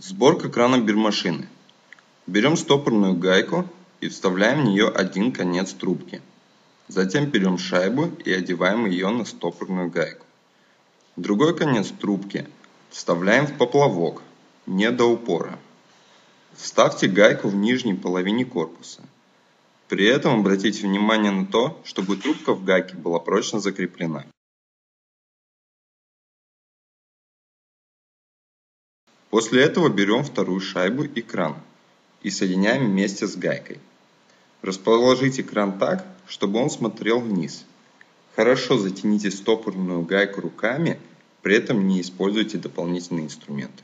Сборка крана бирмашины. Берем стопорную гайку и вставляем в нее один конец трубки. Затем берем шайбу и одеваем ее на стопорную гайку. Другой конец трубки вставляем в поплавок, не до упора. Вставьте гайку в нижней половине корпуса. При этом обратите внимание на то, чтобы трубка в гайке была прочно закреплена. После этого берем вторую шайбу и кран и соединяем вместе с гайкой. Расположите кран так, чтобы он смотрел вниз. Хорошо затяните стопорную гайку руками, при этом не используйте дополнительные инструменты.